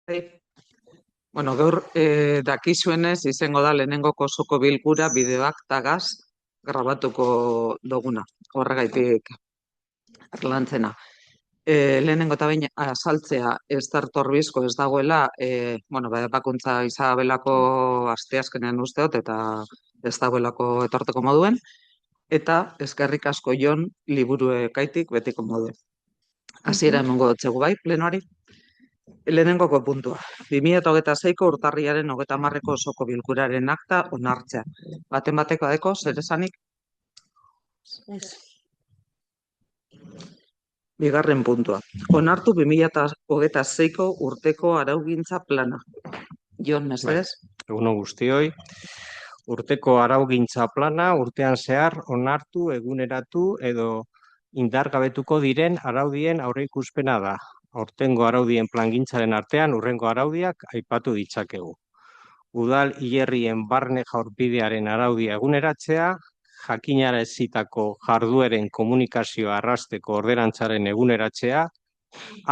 Bai. Bueno, gaur dakizuenez izango da lehenengoko osoko bilkura bideoak tagaz grabatuko duguna. Horregaitik erlantzena. Lehenengo eta behin azaltzea ez tartorbizko ez dagoela, bakuntza Isabelako asteazkenean usteot eta ez dagoelako etorteko moduen, eta eskerrik asko Jon liburuekaitik betiko moduen. Hasiera emango dotzegu bai, plenoari. Lehenengoko puntua. 2026ko urtarrilaren 30ko osoko bilkuraren akta onartzea. Baten bateko adeko, zer esanik? Bigarren puntua. Onartu 2026ko urteko araugintza plana. Jon, mesedez? Egun on guztioi. Urteko araugintza plana urtean zehar onartu, eguneratu edo indargabetuko diren araudien aurreikuspena da. Aurtengo araudien plangintzaren artean hurrengo araudiak aipatu ditzakegu. Udal hilerrien barne jaurpidearen araudia eguneratzea, jakinarazitako jardueren komunikazioa arrasteko ordenantzaren eguneratzea,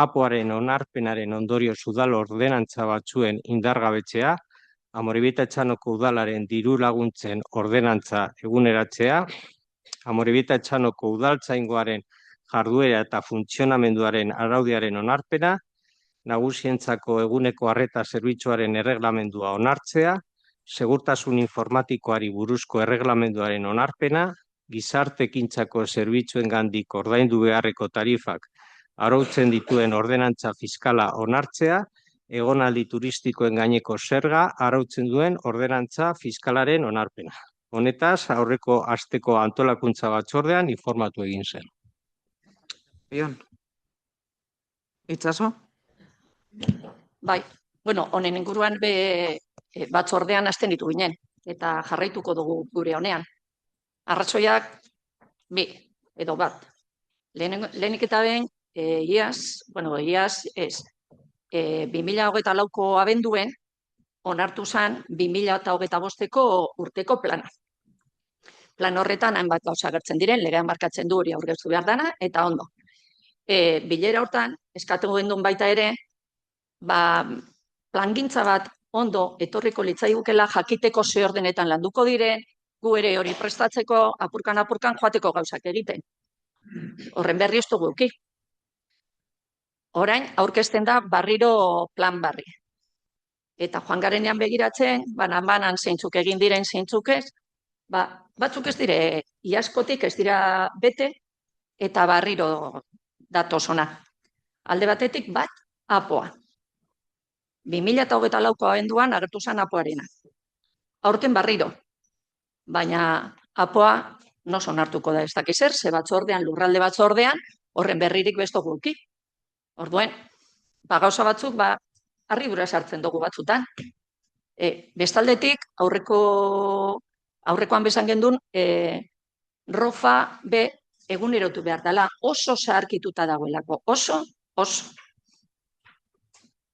APOaren onarpenaren ondorioz udal ordenantza batzuen indargabetzea, Amorebieta Etxanoko udalaren diru laguntzen ordenantza eguneratzea, Amorebieta Etxanoko udaltzaingoaren jarduera eta funtzionamenduaren araudiaren onarpena, nagusientzako eguneko arreta zerbitzuaren erreglamendua onartzea, segurtasun informatikoari buruzko erreglamenduaren onarpena, gizarte ekintzako zerbitzuengandik ordaindu beharreko tarifak arautzen dituen ordenantza fiskala onartzea, egonaldi turistikoen gaineko zerga arautzen duen ordenantza fiskalaren onarpena. Honetaz, aurreko asteko antolakuntza batzordean informatu egin zen. Jon. Itxaso? Bai, honen inguruan batzordean hasten ditu ginen, eta jarraituko dugu gure honean. Arrazoiak bi, edo bat. Lehenik eta behin, iaz ez, 2024ko abenduen onartu zen 2025ko urteko plana. Plan horretan hainbat gauza agertzen diren, legean markatzen du hori aurkeztu behar dana, eta ondo. Bilera hortan, eskatu gendun baita ere, plangintza bat ondo etorriko litzaigukela jakiteko ze ordenetan landuko diren, gu ere hori prestatzeko apurkan joateko gauzak egiten. Horren berri ez dugu eduki. Orain aurkezten da barriro plan barri. Eta joan garenean begiratzen, banan zeintzuk egin diren zeintzuk ez, batzuk ez dire, iaskotik ez dira bete, eta barriro datoz ona. Alde batetik bat, APOa. 2024ko abenduan agertu zen APOarena. Aurten barriro. Baina APOa noso onartuko da ez dakiz zer, ze batzordean, lurralde batzordean, horren berririk besto gulki. Orduen, gauza batzuk, harridura sartzen dugu batzutan. Bestaldetik, aurrekoan besan gendun, rofa egunerotu behar dela, oso zaharkituta dagoelako, oso.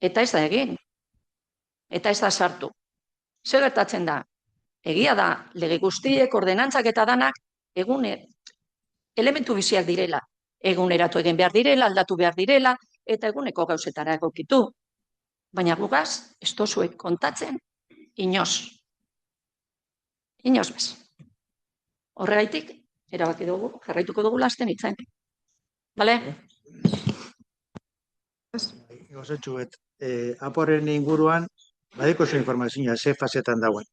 Eta ez da egin, eta ez da sartu. Zer gertatzen da? Egia da, lege guztiek, ordenantzak eta danak, elementu biziak direla. Eguneratu egin behar direla, aldatu behar direla, eta eguneko gauzetara egokitu. Baina gugaz, ez dozuek kontatzen, inoz. Inoz bez. Horregaitik, erabaki dugu, jarraituko dugu lasten itzen. Bale? Gozatxu bet, APOaren inguruan, badeko zu informazioa, ze fasetan dauen.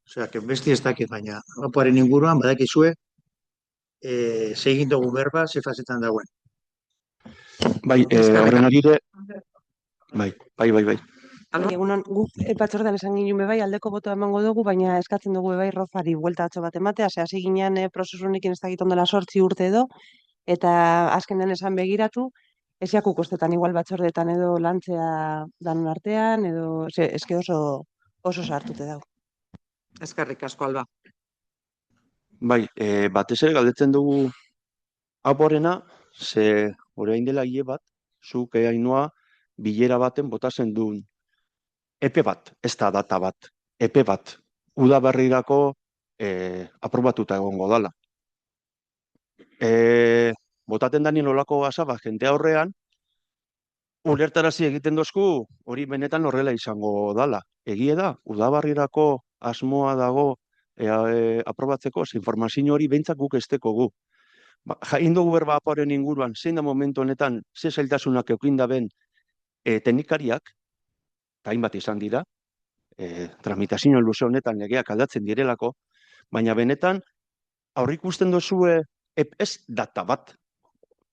Osea, besti ez dakit, baina APOaren inguruan, badakizue, ze egin dugu berba, ze fasetan dauen. Bai, horren arire, bai. Egunon, guk batzordean esan ginen bai, aldeko botoa emango dugu, baina eskatzen dugu bai rofari buelta atzo bat ematea, hasi ginean prozesunekin ez dakit ondela 8 urte edo, eta azkenean esan begiratu, ez jaku kostetan igual batzordetan edo lantzea danon artean, edo eske oso sartute dago. Eskerrik asko, Alba. Bai, batez ere galdetzen dugu APOarena, ze orain dela hile bat, zuk Ainhoa bilera baten botatzen duen epe bat, ez da data bat, epe bat, udaberrirako aprobatuta egongo dala. Botaten danien olako gazaba jende aurrean, ulertarazi egiten dozku, hori benetan horrela izango dala. Egie da, udabarrirako asmoa dago aprobatzeko, informazio hori behintzat guk esteko gu. Jain dugu berba apoaren inguruan, zein da momentu honetan, ze zailtasunak eukindaben teknikariak, eta hainbat izan dira, tramitazio luze honetan legeak aldatzen direlako, baina benetan, aurrikusten dozue, ez data bat,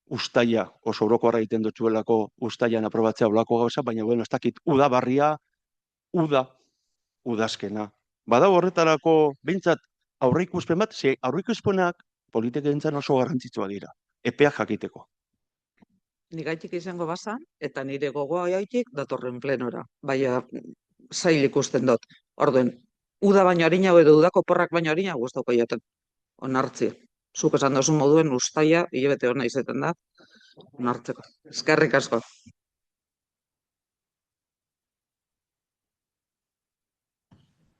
ustaia, oso orokorra egiten dutxuelako ustaian aprobatzea olako gauza, baina bueno, ez dakit, udabarria, udazkena. Bada horretarako, behintzat, aurrikuspen bat, ze aurrikuspenak politikentzan oso garrantzitsua dira, epeak jakiteko. Nigaitik izango bazan, eta nire gogoa jaitik datorren plenora. Baina, zail ikusten dut. Orduen, uda baino harina edo udako porrak baino harina guztauko jaten. Onartzi. Zuk esan dozun moduen ustaia, hilabete hona izaten da, onartzeko. Eskerrik asko.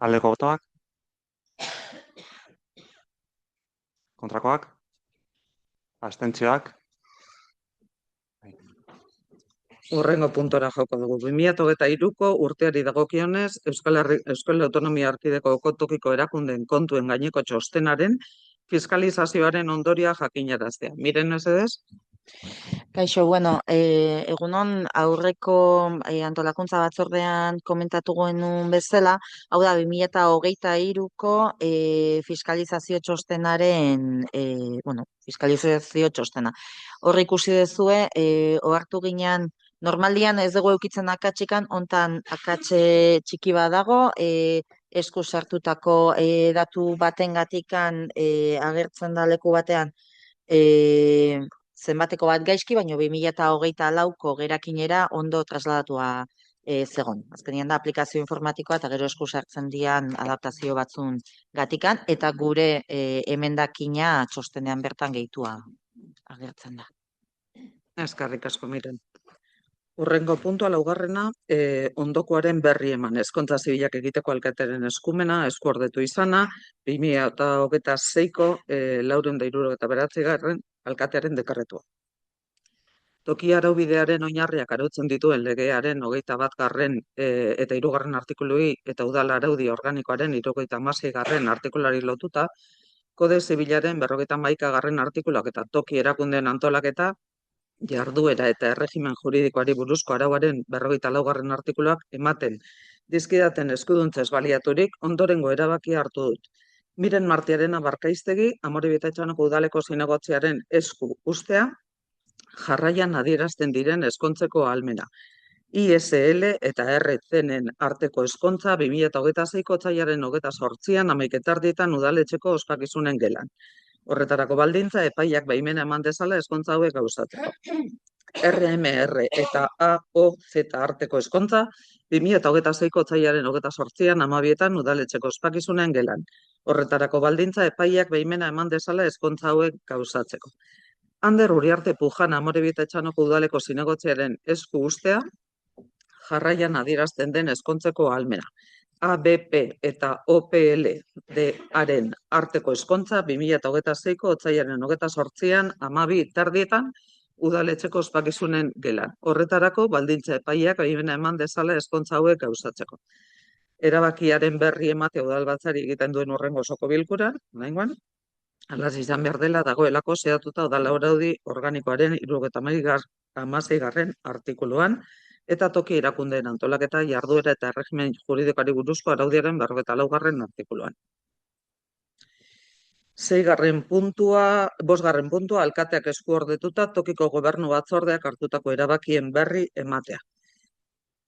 Aldeko botoak? Kontrakoak? Abstentzioak? Hurrengo puntora joko dugu. 2023ko urteari dagokionez, Euskal Autonomia Erkidegoko tokiko erakundeen kontuen gaineko txostenaren fiskalizazioaren ondoria jakinaraztea. Miren mesedez? Kaixo, bueno, egunon aurreko antolakuntza batzordean komentatu genuen bezala, hau da 2023ko fiskalizazio txostenaren, fiskalizazio txostena. Hor ikusi dezue, ohartu ginen, normaldian ez dugu eukitzen akatsikan, hontan akatxe txiki badago, esku sartutako datu batengatikan agertzen da leku batean, zenbateko bat gaizki, baina 2024ko gerakinera ondo trasladatua zegon. Azkenean da aplikazio informatikoa eta gero esku sartzen dian adaptazio batzun gatikan, eta gure emendakina txostenean bertan gehitua agertzen da. Eskerrik asko, Miren. Hurrengo puntua, laugarrena, ondokoaren berri eman. Ezkontza zibilak egiteko alkatearen eskumena, eskuordetu izana, 2026ko 479. Alkatearen dekarretua. Toki araubidearen oinarriak arautzen dituen legearen 21. Eta 3. artikului eta udal araudi organikoaren 76. artikulari lotuta, Kode Zibilaren 51. artikuluak eta toki erakundeen antolaketa, jarduera eta erregimen juridikoari buruzko arauaren 44. artikuluak ematen dizkidaten eskuduntzez baliaturik ondorengo erabakia hartu dut. Miren Martiarena Barkaiztegi, Amorebieta Etxanoko udaleko zinegotziaren esku ustea, jarraian adierazten diren eskontzeko ahalmena. ISL eta RCN arteko eskontza 2026ko otsailaren 28an 11:30 udaletxeko ospakizunen gelan. Horretarako baldintza epaiak baimena eman dezala eskontza hauek gauzatzeko. RMR eta AOZ arteko eskontza 2026ko otsailaren 28an 12etan udaletxeko ospakizunen gelan. Horretarako baldintza epaiak baimena eman dezala eskontza hauek gauzatzeko. Ander Uriarte Pujana Amorebieta Etxanoko udaleko zinegotziaren esku ustea, jarraian adierazten den eskontzeko ahalmena. ABP eta OPLD-aren arteko eskontza 2026ko otsailaren 28an 12:30 udaletxeko ospakizunen gelan. Horretarako baldintza epaiak baimena eman dezala eskontza hauek gauzatzeko. Erabakiaren berri ematea udalbatzari egiten duen hurrengo osoko bilkuran, oraingoan, alaz izan behar dela dagoelako zehatuta udal araudi organikoaren 76. artikuluan, eta toki erakundeen antolaketa, jarduera eta erregimen juridikoari buruzko araudiaren 44. artikuluan. 5. puntua, 5. puntua, alkateak eskuordetuta tokiko gobernu batzordeak hartutako erabakien berri ematea.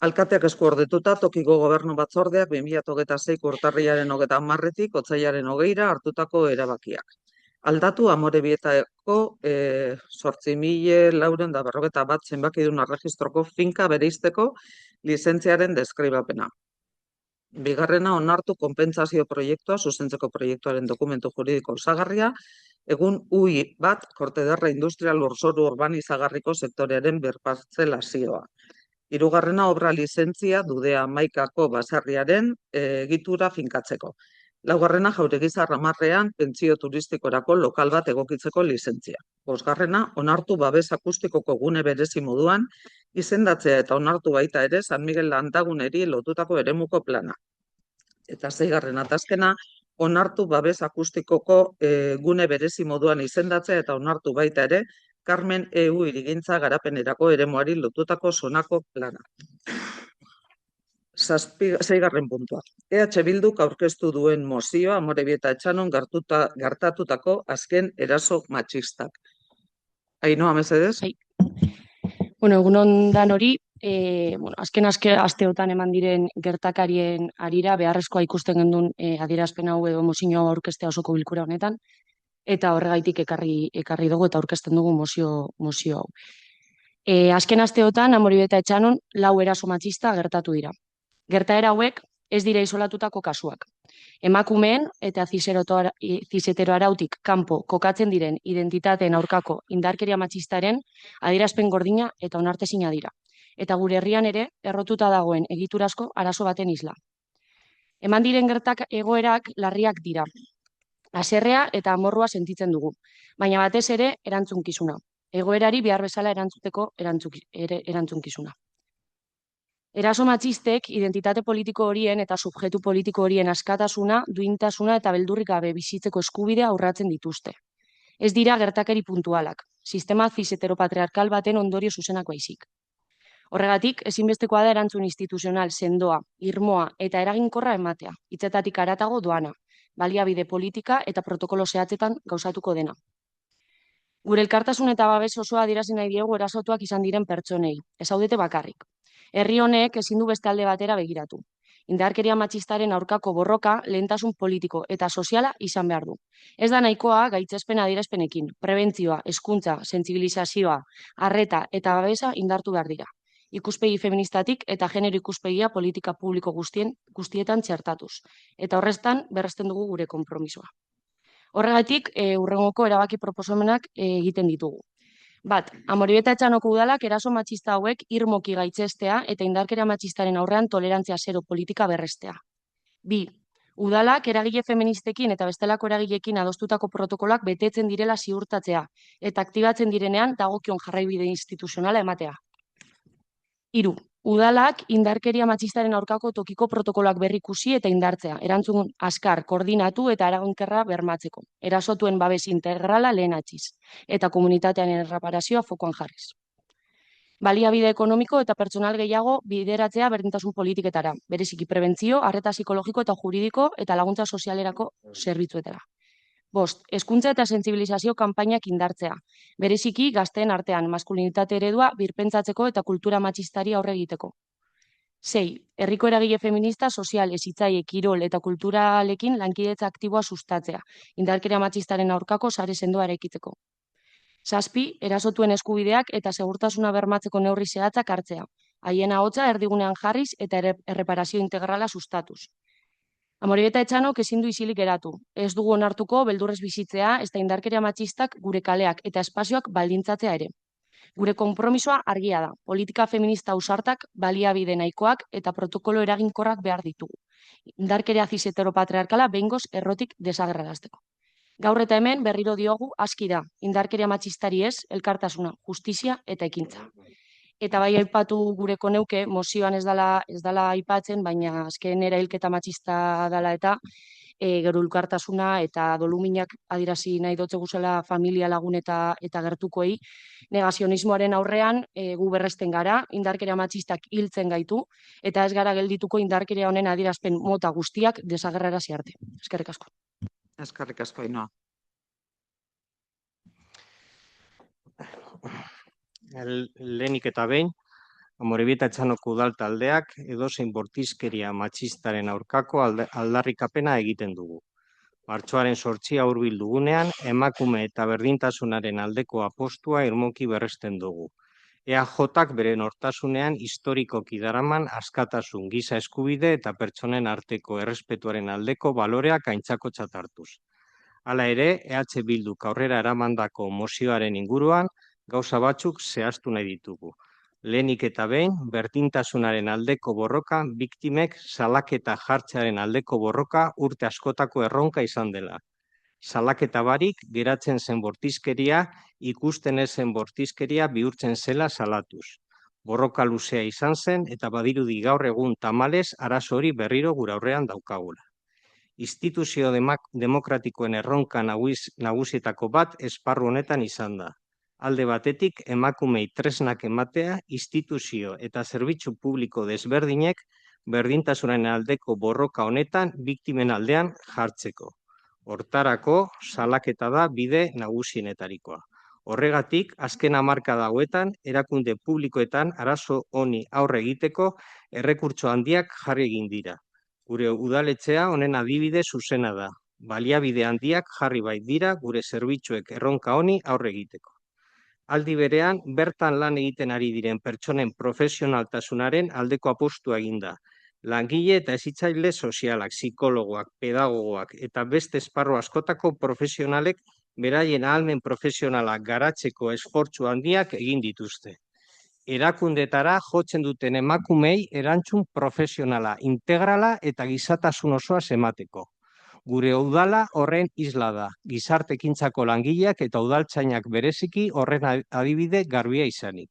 Alkateak eskuordetuta tokiko gobernu batzordeak 2026ko urtarrilaren 30-tik otsailaren 20ra hartutako erabakiak. Aldatu Amorebietako 8.441 zenbakidun erregistroko finka bereizteko lizentziaren deskribapena. Bigarrena, onartu konpentsazio proiektua, zuzentzeko proiektuaren dokumentu juridiko osagarria, egun UI bat, Kortederra industrial lurzoru urbanizagarriko sektorearen birpartzelazioa. Hirugarrena, obra lizentzia Dudea Amaikako baserriaren egitura finkatzeko. Laugarrena, Jauregizar 10ean pentsio turistikorako lokal bat egokitzeko lizentzia. Bosgarrena, onartu babes akustikoko gune berezi moduan Izendatzea eta onartu baita ere San Miguel Landaguneri lotutako eremuko plana. Eta 6. atazkena, onartu babes akustikoko gune berezi moduan izendatzea eta onartu baita ere Carmen EU hirigintza garapenerako eremuari lotutako zonako plana. 6. puntua. EH Bilduk aurkeztu duen mozioa Amorebieta Etxanon gertatutako azken eraso matxistak. Ainhoa, mesedez? Bai. Egunon dan hori, azken asteotan eman diren gertakarien arira beharrezkoa ikusten gendun adierazpen hau edo mozio hau aurkeztea osoko bilkura honetan, eta horregaitik ekarri dugu eta aurkezten dugu mozio hau. Azken asteotan Amorebieta Etxanon 4 eraso matxista gertatu dira. Gertaera hauek ez dira isolatutako kasuak. Emakumeen eta zisetero arautik kanpo kokatzen diren identitateen aurkako indarkeria matxistaren adierazpen gordina eta onartezina dira. Eta gure herrian ere errotuta dagoen egiturazko arazo baten isla. Eman diren egoerak larriak dira. Haserrea eta amorrua sentitzen dugu, baina batez ere erantzunkizuna. Egoerari behar bezala erantzuteko erantzunkizuna. Eraso matxistek identitate politiko horien eta subjektu politiko horien askatasuna, duintasuna eta beldurrik gabe bizitzeko eskubidea urratzen dituzte. Ez dira gertakari puntualak, sistema cis-heteropatriarkal baten ondorio zuzenak baizik. Horregatik, ezinbestekoa da erantzun instituzional sendoa, irmoa eta eraginkorra ematea, hitzetatik haratago doana, baliabide politika eta protokolo zehatzetan gauzatuko dena. Gure elkartasun eta babes osoa adierazi nahi diegu erasotuak izan diren pertsonei, ez zaudete bakarrik. Herri honek ezin du beste alde batera begiratu. Indarkeria matxistaren aurkako borroka lehentasun politiko eta soziala izan behar du. Ez da nahikoa gaitzespen adierazpenekin, prebentzioa, hezkuntza, sentsibilizazioa, arreta eta babesa indartu behar dira. Ikuspegi feministatik eta genero ikuspegia politika publiko guztietan txertatuz. Eta horreztan berresten dugu gure konpromisoa. Horregatik, hurrengoko erabaki proposamenak egiten ditugu. 1. Amorebieta Etxanoko udalak eraso matxista hauek irmoki gaitzestea eta indarkeria matxistaren aurrean tolerantzia zero politika berrestea. 2. Udalak eragile feministekin eta bestelako eragileekin adostutako protokoloak betetzen direla ziurtatzea eta aktibatzen direnean dagokion jarraibide instituzionala ematea. 3. Udalak indarkeria matxistaren aurkako tokiko protokoloak berrikusi eta indartzea, erantzun azkar, koordinatu eta eraginkorra bermatzeko, erasotuen babes integrala lehenatsiz, eta komunitatearen erreparazioa fokoan jarriz. Baliabide ekonomiko eta pertsonal gehiago bideratzea berdintasun politiketara, bereziki prebentzio, arreta psikologiko eta juridiko eta laguntza sozialerako zerbitzuetara. 5. Hezkuntza eta sentsibilizazio kanpainak indartzea, bereziki gazteen artean maskulinitate eredua birpentsatzeko eta kultura matxistari aurre egiteko. 6. Herriko eragile feminista, sozial, hezitzaile, kirol eta kulturalekin lankidetza aktiboa sustatzea, indarkeria matxistaren aurkako sare sendoa eraikitzeko. 7. Erasotuen eskubideak eta segurtasuna bermatzeko neurri zehatzak hartzea, haien ahotsa erdigunean jarriz eta erreparazio integrala sustatuz. Amorebieta Etxanok ezin du isilik geratu. Ez dugu onartuko beldurrez bizitzea ez da indarkeria matxistak gure kaleak eta espazioak baldintzatzea ere. Gure konpromisoa argia da, politika feminista ausartak, baliabide nahikoak eta protokolo eraginkorrak behar ditugu. Indarkeria cis-heteropatriarkala behingoz errotik desagerrarazteko. Gaur eta hemen berriro diogu aski da, indarkeria matxistari ez, elkartasuna, justizia eta ekintza. Eta bai aipatu gureko neuke, mozioan ez dala aipatzen, baina azken erailketa matxista dela eta gero elkartasuna eta doluminak adierazi nahi dotze guzela familia lagun eta gertukoei. Negazionismoaren aurrean gu berresten gara, indarkeria matxistak hiltzen gaitu, eta ez gara geldituko indarkeria honen adierazpen mota guztiak desagerrarazi arte. Eskerrik asko. Eskerrik asko, Ainhoa. Lehenik eta behin, Amorebieta Etxanoko udal taldeak edozein bortizkeria matxistaren aurkako aldarrikapena egiten dugu. Martxoaren 8 hurbil dugunean, emakume eta berdintasunaren aldeko apostua irmoki berresten dugu. EAJak bere nortasunean historikoki daraman askatasun, giza eskubide eta pertsonen arteko errespetuaren aldeko baloreak aintzakotzat hartuz. Hala ere, EH Bilduk aurrera eramandako mozioaren inguruan gauza batzuk zehaztu nahi ditugu. Lehenik eta behin, berdintasunaren aldeko borroka, biktimek salaketa jartzearen aldeko borroka urte askotako erronka izan dela. Salaketa barik geratzen zen bortizkeria, ikusten ez zen bortizkeria bihurtzen zela salatuz. Borroka luzea izan zen eta badirudi gaur egun tamalez arazo hori berriro gure aurrean daukagula. Instituzio demokratikoen erronka nagusietako bat esparru honetan izan da. Alde batetik, emakumei tresnak ematea, instituzio eta zerbitzu publiko desberdinek berdintasunaren aldeko borroka honetan biktimen aldean jartzeko. Hortarako, salaketa da bide nagusienetarikoa. Horregatik, azken hamarkada hauetan, erakunde publikoetan arazo honi aurre egiteko errekurtso handiak jarri egin dira. Gure udaletxea honen adibide zuzena da. Baliabide handiak jarri bait dira gure zerbitzuek erronka honi aurre egiteko. Aldi berean, bertan lan egiten ari diren pertsonen profesionaltasunaren aldeko apustua egin da. Langile eta hezitzaile sozialak, psikologoak, pedagogoak eta beste esparru askotako profesionalek beraien ahalmen profesionalak garatzeko esfortzu handiak egin dituzte. Erakundetara jotzen duten emakumei erantzun profesionala, integrala eta gizatasun osoa emateko. Gure udala horren isla da, gizarte ekintzako langileak eta udaltzainak bereziki horren adibide garbia izanik.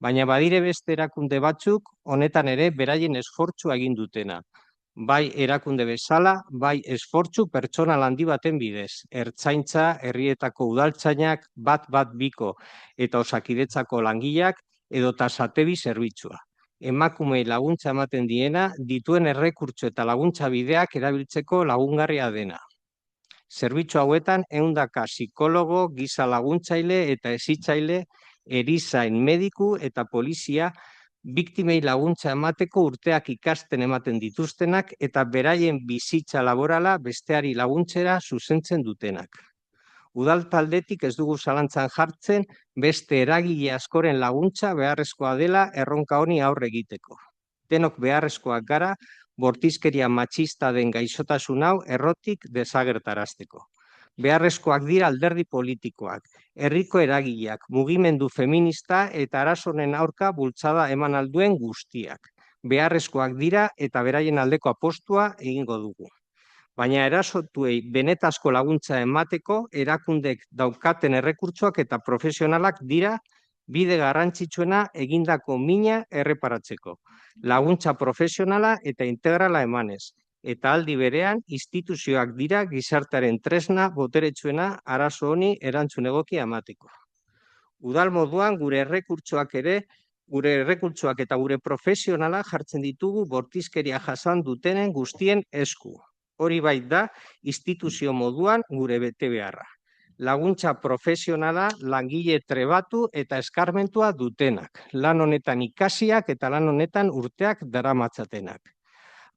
Baina badire beste erakunde batzuk honetan ere beraien esfortzua egin dutena. Bai erakunde bezala, bai esfortzu pertsonal handi baten bidez. Ertzaintza, herrietako udaltzainak, bat biko eta Osakidetzako langileak edota Satebi zerbitzua. Emakumei laguntza ematen diena, dituen errekurtso eta laguntza bideak erabiltzeko lagungarria dena. Zerbitzu hauetan 100 psikologo, giza laguntzaile eta hezitzaile, erizain, mediku eta polizia biktimei laguntza emateko urteak ikasten ematen dituztenak eta beraien bizitza laborala besteari laguntzera zuzentzen dutenak. Udal taldetik ez dugu zalantzan jartzen beste eragile askoren laguntza beharrezkoa dela erronka honi aurre egiteko. Denok beharrezkoak gara bortizkeria matxista den gaixotasun hau errotik desagertarazteko. Beharrezkoak dira alderdi politikoak, herriko eragileak, mugimendu feminista eta arazonen aurka bultzada eman alduen guztiak. Beharrezkoak dira eta beraien aldeko apostua egingo dugu. Baina erasotuei benetazko laguntza emateko erakundek daukaten errekurtsoak eta profesionalak dira bide garrantzitsuena egindako mina erreparatzeko. Laguntza profesionala eta integrala emanez. Eta aldi berean instituzioak dira gizartearen tresna boteretsuena arazo honi erantzun egokia emateko. Udal moduan gure errekurtsoak eta gure profesionala jartzen ditugu bortizkeria jasan dutenen guztien esku. Hori bait da instituzio moduan gure betebeharra. Laguntza profesionala langile trebatu eta eskarmentua dutenak. Lan honetan ikasiak eta lan honetan urteak daramatzatenak.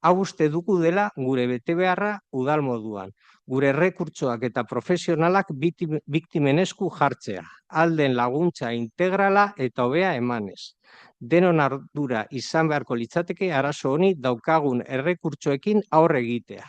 Hau uste dugu dela gure betebeharra udal moduan. Gure errekurtsoak eta profesionalak biktimen esku jartzea. Alden laguntza integrala eta hobea emanez. Denon ardura izan beharko litzateke arazo honi daukagun errekurtsoekin aurre egitea.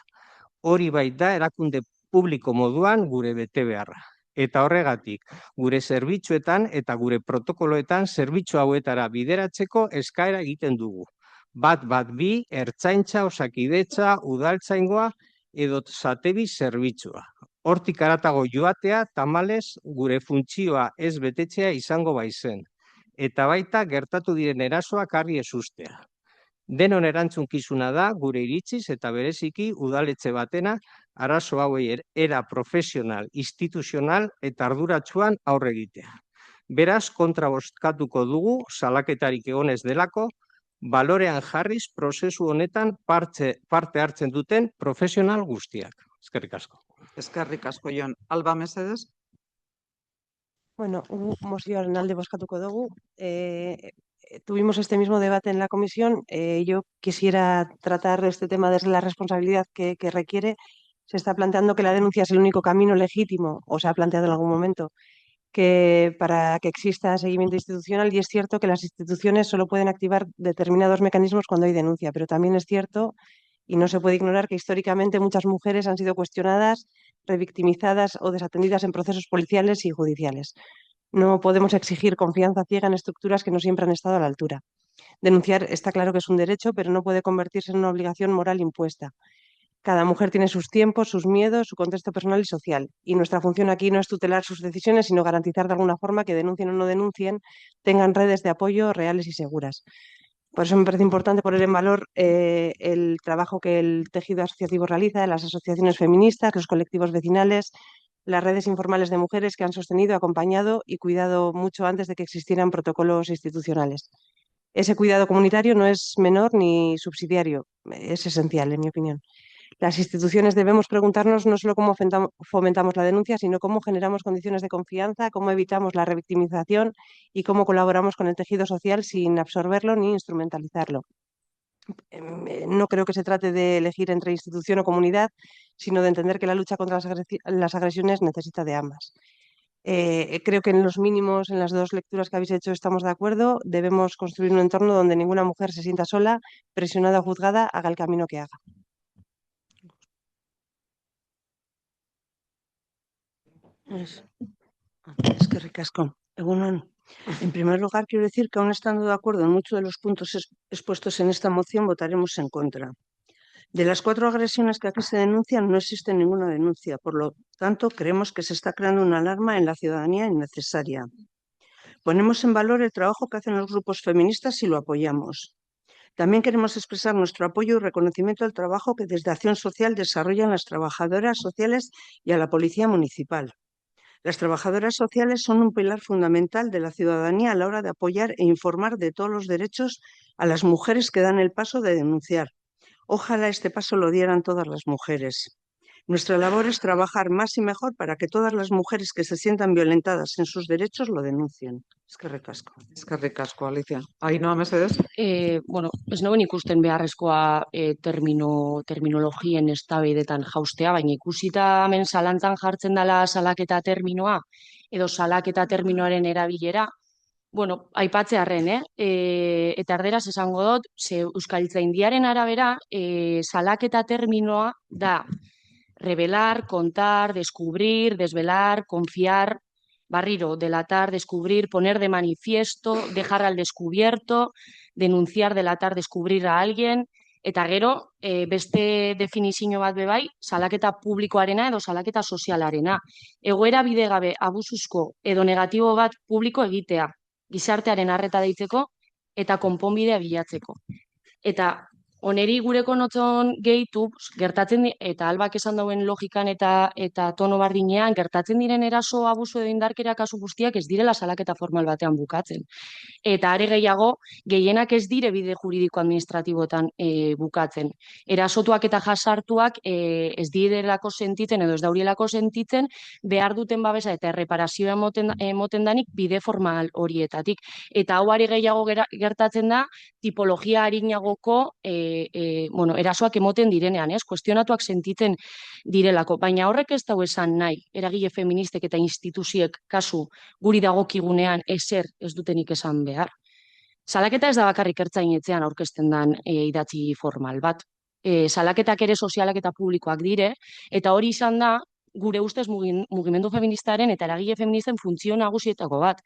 Hori baita erakunde publiko moduan gure betebeharra. Eta horregatik, gure zerbitzuetan eta gure protokoloetan zerbitzu hauetara bideratzeko eskaera egiten dugu. Bat bi, ertzaintza, Osakidetza, udaltzaingoa edo Satebi zerbitzua. Hortik haratago joatea, tamalez, gure funtzioa ez betetzea izango baizen. Eta baita gertatu diren erasoak argi ez uztea. Denon erantzunkizuna da gure iritziz eta bereziki udaletxe batena arazo hauei era profesional, instituzional eta arduratsuan aurre egitea. Beraz, kontra bozkatuko dugu, salaketarik egonez delako, balorean jarriz prozesu honetan parte hartzen duten profesional guztiak. Eskerrik asko. Eskerrik asko, Jon. Alba, mesedez? Bueno, mozioaren alde bozkatuko dugu. Tuvimos este mismo debate en la comisión. Yo quisiera tratar este tema desde la responsabilidad que requiere. Se está planteando que la denuncia es el único camino legítimo, o se ha planteado en algún momento, que para que exista seguimiento institucional, y es cierto que las instituciones solo pueden activar determinados mecanismos cuando hay denuncia, pero también es cierto, y no se puede ignorar, que históricamente muchas mujeres han sido cuestionadas, revictimizadas o desatendidas en procesos policiales y judiciales. No podemos exigir confianza ciega en estructuras que no siempre han estado a la altura. Denunciar está claro que es un derecho, pero no puede convertirse en una obligación moral impuesta. Cada mujer tiene sus tiempos, sus miedos, su contexto personal y social. Y nuestra función aquí no es tutelar sus decisiones, sino garantizar de alguna forma que denuncien o no denuncien, tengan redes de apoyo reales y seguras. Por eso me parece importante poner en valor el trabajo que el tejido asociativo realiza, las asociaciones feministas, los colectivos vecinales, las redes informales de mujeres que han sostenido, acompañado y cuidado mucho antes de que existieran protocolos institucionales. Ese cuidado comunitario no es menor ni subsidiario, es esencial, en mi opinión. Las instituciones debemos preguntarnos no solo cómo fomentamos la denuncia, sino cómo generamos condiciones de confianza, cómo evitamos la revictimización y cómo colaboramos con el tejido social sin absorberlo ni instrumentalizarlo. No creo que se trate de elegir entre institución o comunidad, sino de entender que la lucha contra las agresiones necesita de ambas. Creo que en los mínimos, en las dos lecturas que habéis hecho, estamos de acuerdo. Debemos construir un entorno donde ninguna mujer se sienta sola, presionada o juzgada, haga el camino que haga. Es que ricasco. En primer lugar, quiero decir que aún estando de acuerdo en muchos de los puntos expuestos en esta moción, votaremos en contra. De las 4 agresiones que aquí se denuncian, no existe ninguna denuncia. Por lo tanto, creemos que se está creando una alarma en la ciudadanía innecesaria. Ponemos en valor el trabajo que hacen los grupos feministas y lo apoyamos. También queremos expresar nuestro apoyo y reconocimiento al trabajo que desde Acción Social desarrollan las trabajadoras sociales y a la Policía Municipal. Las trabajadoras sociales son un pilar fundamental de la ciudadanía a la hora de apoyar e informar de todos los derechos a las mujeres que dan el paso de denunciar. Ojalá este paso lo dieran todas las mujeres. Nuestra labor es trabajar más y mejor para que todas las mujeres que se sientan violentadas en sus derechos lo denuncien. Eskerrik asko. Eskerrik asko, Alicia. Ainhoa, mesedez? Ez nauen ikusten beharrezkoa terminologien eztabaidetan jaustea, baina ikusita hemen zalantzan jartzen dela salaketa terminoa edo salaketa terminoaren erabilera, aipatzearren, eta erderaz esango dut, ze Euskaltzaindiaren arabera, salaketa terminoa da revelar, contar, descubrir, desvelar, confiar, barriro, delatar, descubrir, poner de manifiesto, dejar al descubierto, denunciar, delatar, descubrir a alguien, eta gero, beste definizio bat bebai, salaketa publikoarena edo salaketa sozialarena. Egoera bidegabe abusuzko edo negatibo bat publiko egitea, gizartearen arreta deitzeko eta konponbidea bilatzeko. Eta oneri gure konotzon gehitu, gertatzen, eta albak esan dauen logikan eta tono bardinean, gertatzen diren eraso, abuso edo indarkeria kasu guztiak ez direla salaketa formal batean bukatzen. Eta are gehiago, gehienak ez dire bide juridiko administratiboetan bukatzen. Erasotuak eta jasartuak ez direlako sentitzen edo ez daurielako sentitzen behar duten babesa eta erreparazioa emoten danik bide formal horietatik. Eta hau are gehiago gertatzen da tipologia arinagoko erasoak emoten direnean, kuestionatuak sentitzen direlako, baina horrek ez dau esan nahi, eragile feministek eta instituziek kasu guri dagokigunean ezer ez dutenik esan behar. Salaketa ez da bakarrik ertzainetxean aurkezten den idatzi formal bat. Salaketak ere sozialak eta publikoak dire, eta hori izan da, gure ustez mugimendu feministaren eta eragile feministen funtzio nagusietako bat.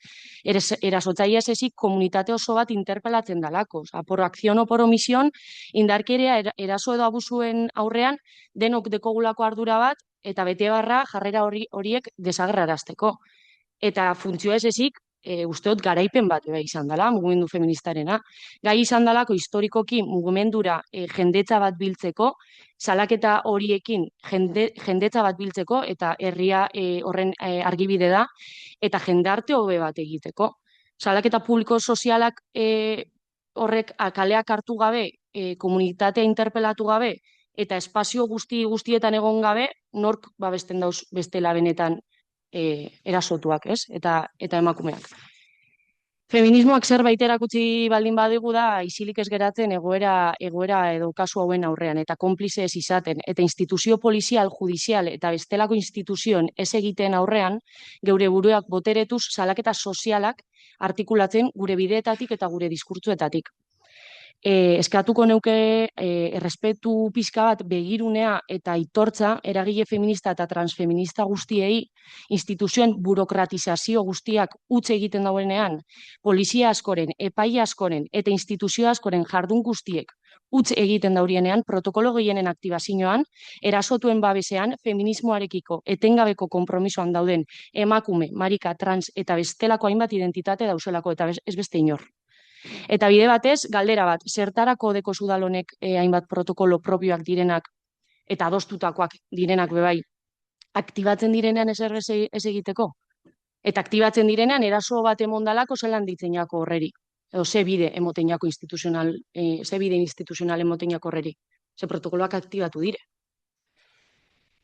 Erasotzailea ez ezik komunitate oso bat interpelatzen dalako. Por acción o por omisión, indarkeria eraso edo abusuen aurrean denok dekogulako ardura bat eta bete barra jarrera horiek desagerrarazteko. Eta funtzioa ez ezik, usteot garaipen bat izan dela, mugimendu feministarena. Gai izan dalako historikoki mugimendura jendetza bat biltzeko, salaketa horiekin jendetza bat biltzeko, eta herria horren argibide da, eta jendarte hobe bat egiteko. Salaketa publiko sozialak horrek kaleak hartu gabe, komunitatea interpelatu gabe, eta espazio guztietan egon gabe, nork babesten dauz bestela benetan erasotuak, eta emakumeak. Feminismoak zerbait erakutsi baldin badigu da, isilik ez geratzen egoera edo kasu hauen aurrean, eta konplize ez izaten, eta instituzio polizial, judizial, eta bestelako instituzioen ez egiten aurrean, geure buruak boteretuz salaketa sozialak artikulatzen gure bideetatik eta gure diskurtzuetatik. Eskatuko neuke errespetu pixka bat begirunea eta aitortza eragile feminista eta transfeminista guztiei instituzioen burokratizazio guztiak utz egiten dauenean, polizia askoren, epaile askoren eta instituzio askoren jardun guztiek utz egiten daurienean, protokolo gehienen aktibazioan, erasotuen babesean, feminismoarekiko etengabeko konpromisoan dauden emakume, marika, trans eta bestelako hainbat identitate dauzelako eta ez beste inor. Eta bide batez, galdera bat, zertarako deko udalonek hainbat protokolo propioak direnak eta adostutakoak direnak bebai, aktibatzen direnean ez egiteko? Eta aktibatzen direnean eraso bat emondalako zelan ditzeinako horreri. Edo ze bide instituzional emoteinako horreri. Ze protokoloak aktibatu dire.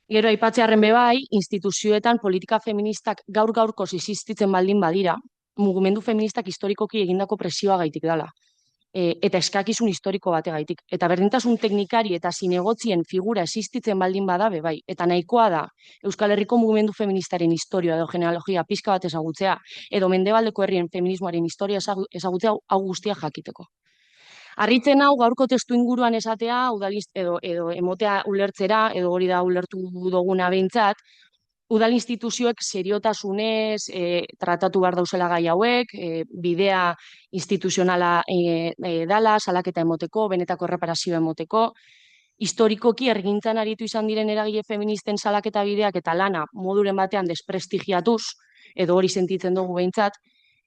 Gero aipatzearren bebai, instituzioetan politika feministak gaur-gaurko existitzen baldin badira, mugimendu feministak historikoki egindako presioa gaitik dela. Eta eskakizun historiko bategaitik. Eta berdintasun teknikari eta zinegotzien figura existitzen baldin bada bebai. Eta nahikoa da Euskal Herriko mugimendu feministaren historia edo genealogia pixka bat ezagutzea, edo mendebaldeko herrien feminismoaren historia ezagutzea hau guztia jakiteko. Harritzen hau gaurko testu inguruan esatea, edo emotea ulertzera, edo hori da ulertu duguna behintzat, udal instituzioek seriotasunez tratatu behar dauzela gai hauek, bidea instituzionala dala, salaketa emoteko, benetako erreparazioa emoteko, historikoki ergintzan aritu izan diren eragile feministen salaketa bideak eta lana moduren batean desprestigiatuz, edo hori sentitzen dugu behintzat,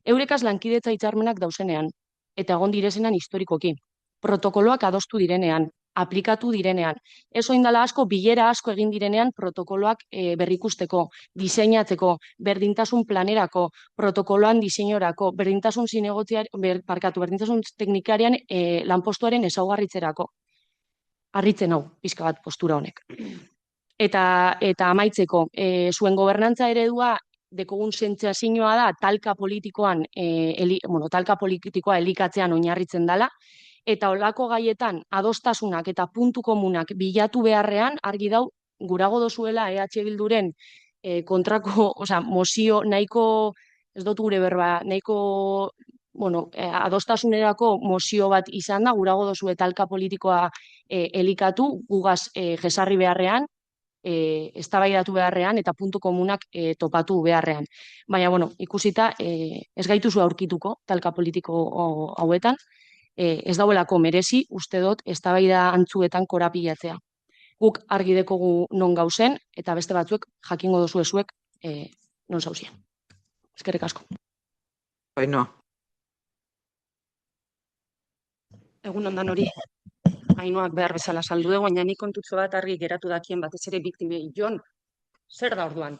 eurekaz lankidetza hitzarmenak dauzenean, eta egon direzenan historikoki, protokoloak adostu direnean, aplikatu direnean. Ez oindala asko, bilera asko egin direnean protokoloak berrikusteko, diseinatzeko, berdintasun planerako, protokoloan diseinorako, berdintasun berdintasun teknikarian lanpostuaren ezaugarritzerako. Harritzen hau, pixka bat postura honek. Eta amaitzeko, zuen gobernantza eredua dekogun sentsazioa da talka politikoa elikatzean oinarritzen dela, eta olako gaietan adostasunak eta puntu komunak bilatu beharrean, argi dau, gurago dozuela EH Bilduren kontrako, mozio nahiko, ez dut gure berba, nahiko, adostasunerako mozio bat izan da, gurago dozue talka politikoa elikatu, gugaz jesarri beharrean, eztabaidatu beharrean eta puntu komunak topatu beharrean. Baina, ikusita, ez gaituzu aurkituko talka politiko hauetan, ez dauelako merezi, uste dut, eztabaida antzuetan korapilatzea. Guk argi dekogu non gauzen, eta beste batzuek jakingo dozuezuek non zauzien. Eskerrik asko. Bainoa. Egun ondan hori, Ainoak behar bezala saldu dugu, baina nik kontutxo bat argi geratu dakien batez ere biktimei. Jon, zer da orduan?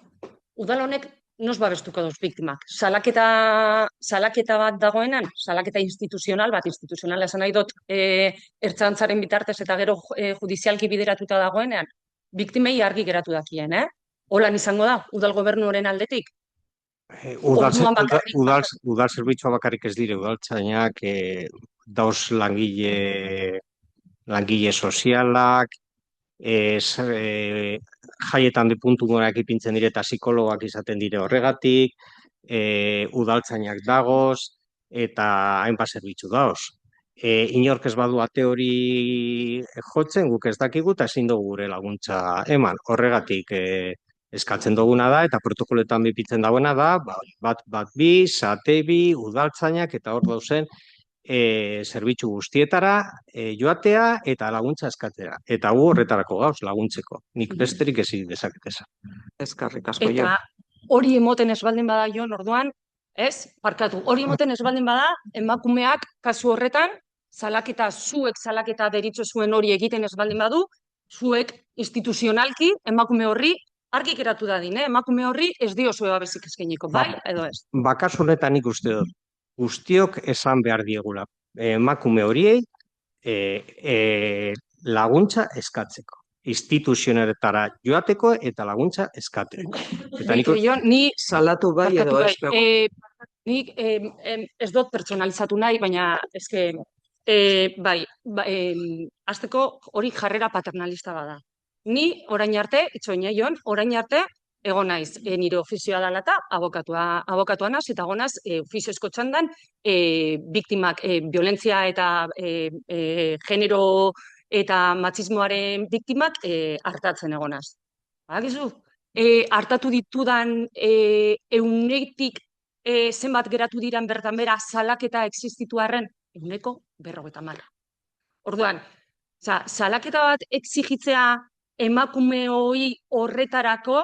Udal honek nos babestuko dauz biktimak. Salaketa bat dagoenan, salaketa instituzional bat, instituzionala esan nahi dut ertzaintzaren bitartez eta gero judizialki bideratuta dagoenean, biktimei argi geratu dakien, Holan izango da, udal gobernuaren aldetik? Udal zerbitzua bakarrik ez dire, udaltzainak dauz langile sozialak, jaietan de puntu gorak ipintzen dire eta psikologak izaten dire horregatik, udaltzainak dagoz, eta hainbat zerbitzu dagoz. Inork ez badu ate hori jotzen, guk ez dakigu eta ezin dugu gure laguntza eman. Horregatik eskatzen duguna da, eta protokoloetan bipitzen dagoena da, bat bi, satebi, udaltzainak, eta hor dauzen, zerbitzu guztietara joatea eta laguntza eskatzea. Eta gu horretarako gauz laguntzeko. Nik besterik ezin dezaketeza. Eskerrik asko, jo. Eta hori emoten ez baldin bada, Jon, orduan, parkatu, hori emoten ez baldin bada, emakumeak kasu horretan, zuek salaketa deritzo zuen hori egiten ez baldin badu, zuek instituzionalki emakume horri argi geratu dadin, emakume horri ez diozue babesik eskainiko, bai edo ez? Bakasu honetan nik uste dut, guztiok esan behar diegula emakume horiei laguntza eskatzeko. Instituzionetara joateko eta laguntza eskateko. Ni salatu bai edo ez. Nik ez dut pertsonalizatu nahi, baina eske azteko hori jarrera paternalista bada. Ni orain arte, Jon, orain arte egon naiz, nire ofizioa dela eta abokatua naz, eta egon naz ofiziozko txandan biktimak, violentzia eta genero eta matxismoaren biktimak hartatzen egon naz. Badakizu, hartatu ditudan eunetik zenbat geratu diran bertan bera salaketa existitu arren, 150. Orduan, Salaketa bat exigitzea emakumeoi horretarako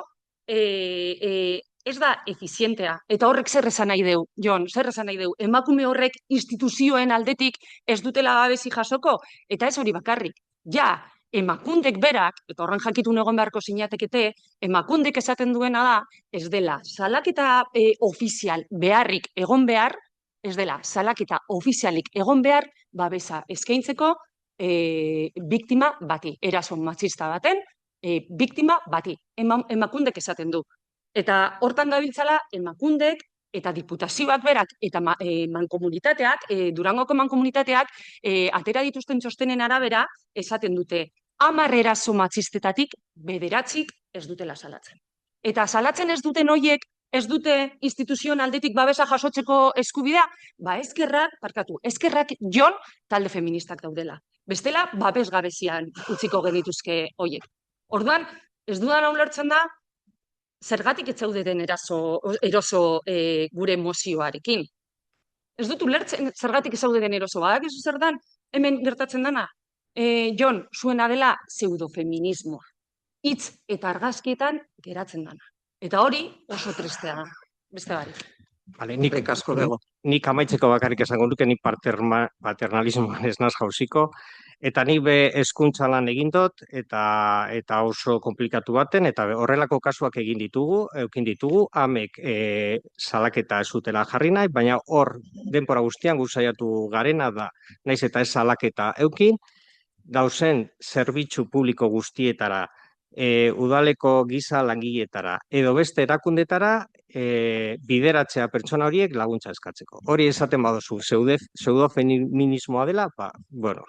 ez da efizientea. Eta horrek zer esan nahi deu, Jon, zer esan nahi deu? Emakume horrek instituzioen aldetik ez dutela babesi jasoko, eta ez hori bakarrik. Ja, emakundek berak, eta horren jakitun egon beharko sinatekete, emakundek esaten duena da, ez dela salaketa ofizial beharrik egon behar, ez dela salaketa ofizialik egon behar, babesa eskaintzeko biktima bati, eraso matxista baten, biktima bati, emakundek esaten du. Eta hortan dabiltzala emakundek eta diputazioak berak eta mankomunitateak, Durangoko mankomunitateak atera dituzten txostenen arabera esaten dute 10 eraso matxistetatik 9 ez dutela salatzen. Eta salatzen ez duten hoiek ez dute instituzioen aldetik babesa jasotzeko eskubidea, eskerrak Jon talde feministak daudela. Bestela, babes gabezian utziko genituzke hoiek. Orduan, ez dudana ulertzen da, zergatik ez zaudeten eroso gure mozioarekin. Ez dut ulertzen zergatik ez zaudeten eroso. Badakizu zer dan, hemen gertatzen dana. Jon, zuena dela pseudofeminismoa. Hitz eta argazkietan geratzen dana. Eta hori oso tristea da. Beste barik. Vale, nik amaitzeko bakarrik esango nuke, nik paternalismoan ez naz jauziko, eta nik be hezkuntza lan egin dut, eta oso komplikatu baten, eta horrelako kasuak eukin ditugu, amek salaketa ez zutela jarri nahi, baina hor denbora guztian guzaiatu garena da, naiz eta ez salaketa eukin, dauzen zerbitzu publiko guztietara, udaleko giza langiletara, edo beste erakundetara bideratzea pertsona horiek laguntza eskatzeko. Hori esaten baduzu, pseudofeminismoa dela,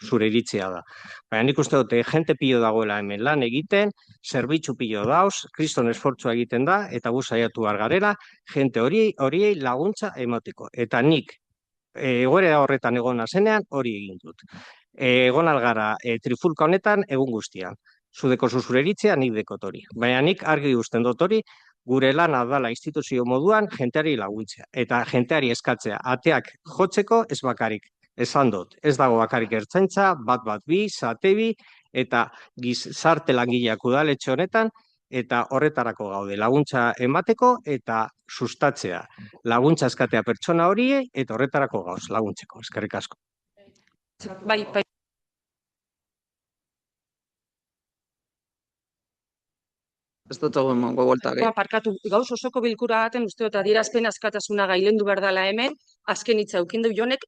zure iritzia da. Baina nik uste dute, jente pilo dagoela hemen lan egiten, zerbitzu pilo dauz, kriston esfortzua egiten da, eta saiatu garela, jente horiei laguntza emateko. Eta nik, egoera horretan egona zenean, hori egin dut. Egon algara trifulka honetan, egun guztian. Zudeko zure iritzia, nik dekot hori. Baina nik argi usten dut hori, gure lana dala instituzio moduan jenteari laguntzea. Eta jenteari eskatzea, ateak jotzeko ez bakarik. Esan dut, ez dago bakarik ertzaintza, bat bi, zatebi, eta gizarte langileak udaletxe honetan, eta horretarako gaude laguntza emateko eta sustatzea. Laguntza eskatea pertsona horiei, eta horretarako gauz laguntzeko. Eskerrik asko. Bai. Ez dut egongo buelta gehi. Parkatu, gauz osoko bilkura baten, uste dut adierazpen askatasuna gailendu behar dela hemen, azken hitza eukin du Jonek,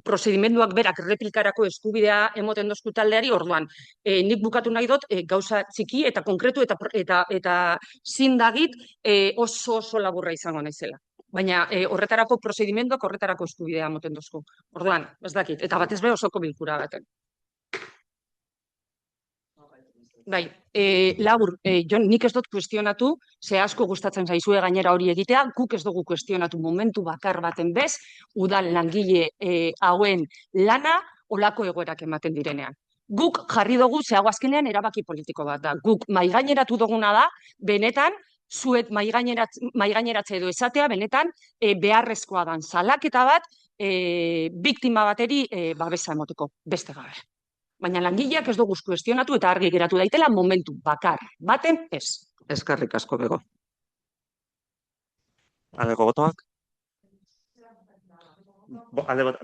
prozedimenduak berak replikarako eskubidea emoten dozku taldeari, orduan, nik bukatu nahi dut, gauza txiki eta konkretu eta zindagit oso laburra izango naizela. Baina horretarako prozedimenduak horretarako eskubidea emoten dozku. Orduan, ez dakit, eta batez be osoko bilkura baten. Bai, labur, Jon, nik ez dut kuestionatu, ze asko gustatzen zaizue gainera hori egitea, guk ez dugu kuestionatu momentu bakar baten bez, udal langile hauen lana olako egoerak ematen direnean. Guk jarri dugu, ze hau azkenean erabaki politiko bat da. Guk maigaineratu duguna da, benetan, zuet maigaineratze edo esatea, benetan, beharrezkoa dan salaketa bat, biktima bateri babesa emoteko, beste gabe. Baina langileak ez dugu kuestionatu eta argi geratu daitela momentu bakar baten ez. Eskerrik asko bego. Aldeko botoak?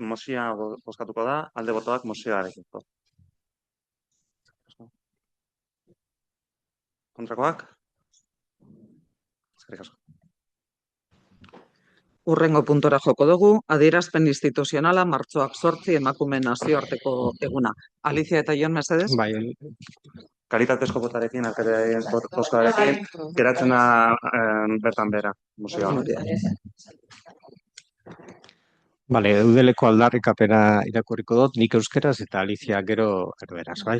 Mozioa bozkatuko da, alde botoak mozioarekin. Kontrakoak? Eskerrik asko. Urrengo puntora joko dugu, adierazpen instituzionala martxoak 8 emakumeen nazioarteko eguna. Alicia eta Jon, mesedez? Bai. Kalitatezko botarekin, alkatearen bozkarekin, geratzen da bertan bera, mozioa. Bale, eudeleko aldarrikapena irakurriko dut, nik euskeraz eta Alicia gero erderaz, bai.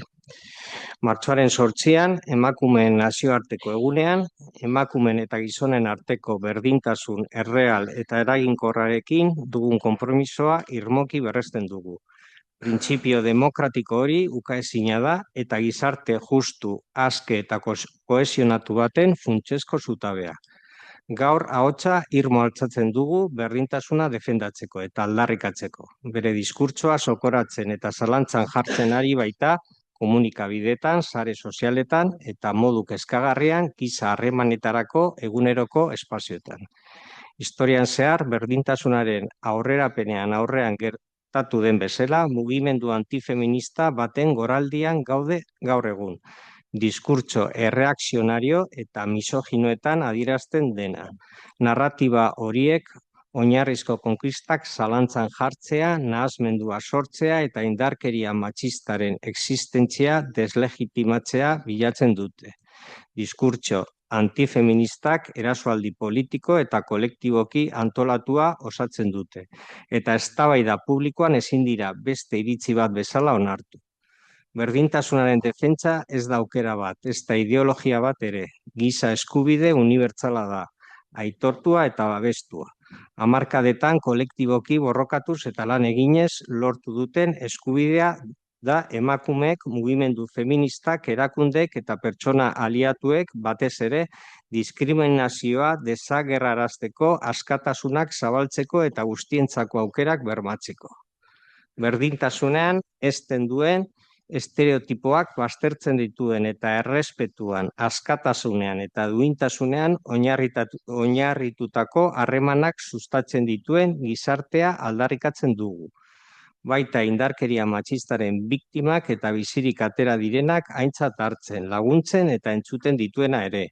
Martxoaren 8an, emakumeen nazioarteko egunean, emakumeen eta gizonen arteko berdintasun erreal eta eraginkorrarekin dugun konpromisoa irmoki berresten dugu. Printzipio demokratiko hori ukaezina da eta gizarte justu, aske eta kohesionatu baten funtsezko zutabea. Gaur ahotsa irmo altzatzen dugu berdintasuna defendatzeko eta aldarrikatzeko. Bere diskurtsoa sokoratzen eta zalantzan jartzen ari baita komunikabideetan, sare sozialetan eta modu kezkagarrian giza harremanetarako eguneroko espazioetan. Historian zehar, berdintasunaren aurrerapenean aurrean gertatu den bezala, mugimendu antifeminista baten goraldian gaude gaur egun. Diskurtso erreakzionario eta misoginoetan adierazten dena. Narratiba horiek oinarrizko konkistak zalantzan jartzea, nahasmendua sortzea eta indarkeria matxistaren existentzia deslegitimatzea bilatzen dute. Diskurtso antifeministak erasoaldi politiko eta kolektiboki antolatua osatzen dute. Eta eztabaida publikoan ezin dira beste iritzi bat bezala onartu. Berdintasunaren defentsa ez da aukera bat, ez da ideologia bat ere. Giza eskubide unibertsala da, aitortua eta babestua. Hamarkadetan kolektiboki borrokatuz eta lan eginez lortu duten eskubidea da emakumeek, mugimendu feministak, erakundek eta pertsona aliatuek batez ere diskriminazioa desagerrarazteko, askatasunak zabaltzeko eta guztientzako aukerak bermatzeko. Berdintasunean ezten duen estereotipoak baztertzen dituen eta errespetuan, askatasunean eta duintasunean oinarritutako harremanak sustatzen dituen gizartea aldarrikatzen dugu. Baita indarkeria matxistaren biktimak eta bizirik atera direnak aintzat hartzen, laguntzen eta entzuten dituena ere.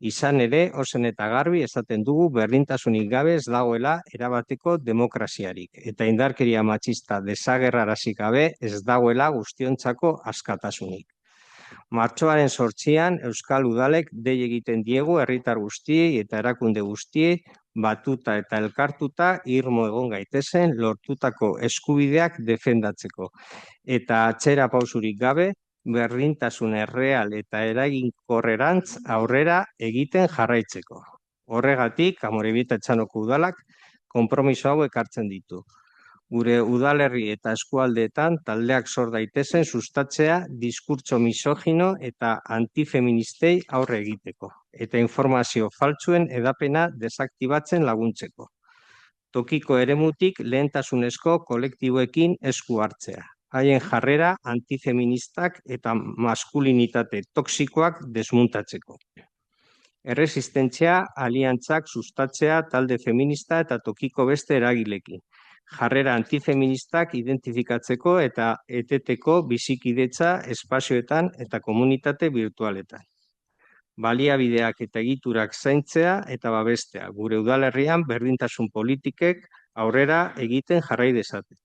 Izan ere, ozen eta garbi esaten dugu berdintasunik gabe ez dagoela erabateko demokraziarik, eta indarkeria matxista desagerrarazik gabe ez dagoela guztiontzako askatasunik. Martxoaren 8an Euskal Udalek dei egiten diegu herritar guztiei eta erakunde guztiei batuta eta elkartuta irmo egon gaitezen lortutako eskubideak defendatzeko. Eta atzera pausurik gabe, berdintasun erreal eta eraginkorrerantz aurrera egiten jarraitzeko. Horregatik, Amorebieta Etxanoko Udalak konpromiso hau ekartzen ditu. Gure udalerri eta eskualdeetan taldeak sor daitezen sustatzea diskurtso misogino eta antifeministei aurre egiteko, eta informazio faltsuen edapena desaktibatzen laguntzeko. Tokiko eremutik lehentasunezko kolektiboekin esku hartzea. Haien jarrera antifeministak eta maskulinitate toksikoak desmuntatzeko. Erresistentzia aliantzak sustatzea talde feminista eta tokiko beste eragilekin. Jarrera antifeministak identifikatzeko eta eteteko bizikidetza espazioetan eta komunitate virtualetan. Baliabideak eta egiturak zaintzea eta babestea. Gure udalerrian berdintasun politikek aurrera egiten jarrai dezaten.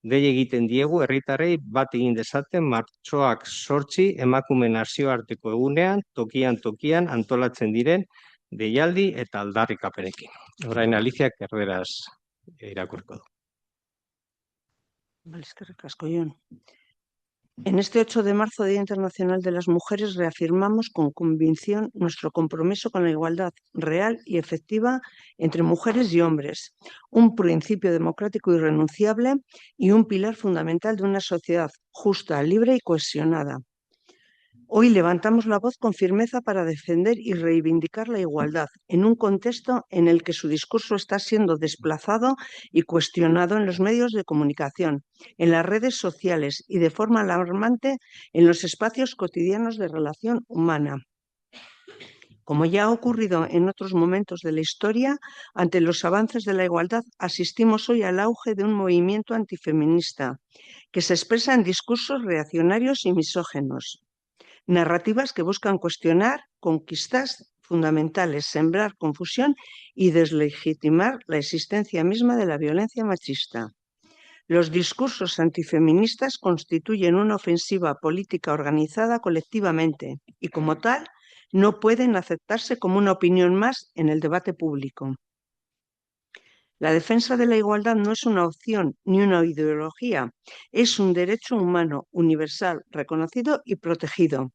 Dei egiten diegu herritarrei bat egin dezaten martxoak 8 emakume nazioarteko egunean tokian antolatzen diren deialdi eta aldarrikapenekin. Orain Aliziak erderaz irakurriko du. Vale, eskerrik asko, Jon. En este 8 de marzo, Día Internacional de las Mujeres, reafirmamos con convicción nuestro compromiso con la igualdad real y efectiva entre mujeres y hombres, un principio democrático irrenunciable y un pilar fundamental de una sociedad justa, libre y cohesionada. Hoy levantamos la voz con firmeza para defender y reivindicar la igualdad en un contexto en el que su discurso está siendo desplazado y cuestionado en los medios de comunicación, en las redes sociales y de forma alarmante en los espacios cotidianos de relación humana. Como ya ha ocurrido en otros momentos de la historia, ante los avances de la igualdad asistimos hoy al auge de un movimiento antifeminista que se expresa en discursos reaccionarios y misóginos. Narrativas que buscan cuestionar conquistas fundamentales, sembrar confusión y deslegitimar la existencia misma de la violencia machista. Los discursos antifeministas constituyen una ofensiva política organizada colectivamente y, como tal, no pueden aceptarse como una opinión más en el debate público. La defensa de la igualdad no es una opción ni una ideología, es un derecho humano universal, reconocido y protegido.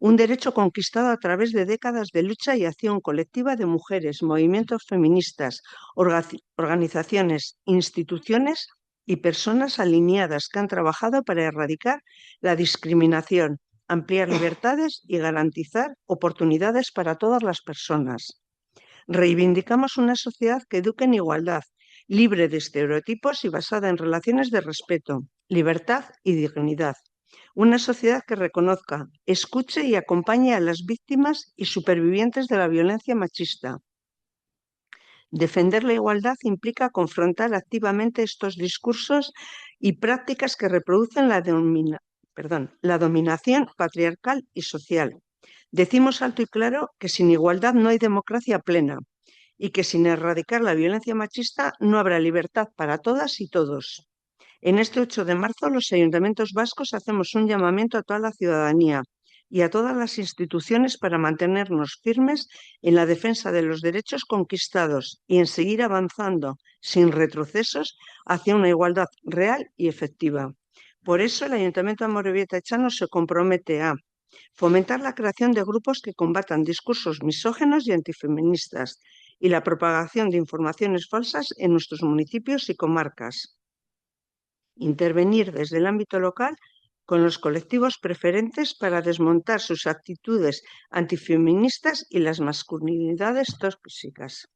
Un derecho conquistado a través de décadas de lucha y acción colectiva de mujeres, movimientos feministas, organizaciones, instituciones y personas alineadas que han trabajado para erradicar la discriminación, ampliar libertades y garantizar oportunidades para todas las personas. Reivindicamos una sociedad que eduque en igualdad, libre de estereotipos y basada en relaciones de respeto, libertad y dignidad. Una sociedad que reconozca, escuche y acompañe a las víctimas y supervivientes de la violencia machista. Defender la igualdad implica confrontar activamente estos discursos y prácticas que reproducen la dominación patriarcal y social. Decimos alto y claro que sin igualdad no hay democracia plena y que sin erradicar la violencia machista no habrá libertad para todas y todos. En este 8 de marzo, los ayuntamientos vascos hacemos un llamamiento a toda la ciudadanía y a todas las instituciones para mantenernos firmes en la defensa de los derechos conquistados y en seguir avanzando sin retrocesos hacia una igualdad real y efectiva. Por eso, el Ayuntamiento de Amorebieta Echano se compromete a fomentar la creación de grupos que combatan discursos misóginos y antifeministas y la propagación de informaciones falsas en nuestros municipios y comarcas. Intervenir desde el ámbito local con los colectivos preferentes para desmontar sus actitudes antifeministas y las masculinidades tóxicas.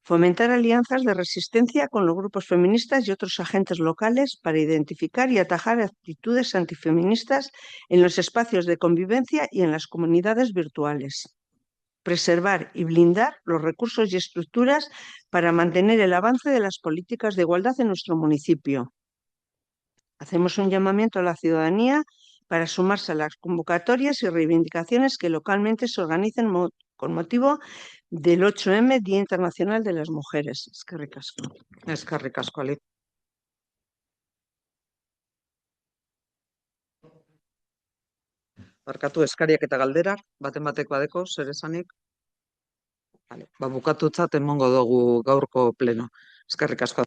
Fomentar alianzas de resistencia con los grupos feministas y otros agentes locales para identificar y atajar actitudes antifeministas en los espacios de convivencia y en las comunidades virtuales. Preservar y blindar los recursos y estructuras para mantener el avance de las políticas de igualdad en nuestro municipio. Hacemos un llamamiento a la ciudadanía para sumarse a las convocatorias y reivindicaciones que localmente se organicen con motivo del 8M, Día Internacional de las Mujeres. Eskerrik asko. Eskerrik asko, Ali. Barkatu eskariak eta galderak, baten bateko badeko, zer esanik? Vale, bukatutzat emongo dugu gaurko pleno. Eskerrik asko.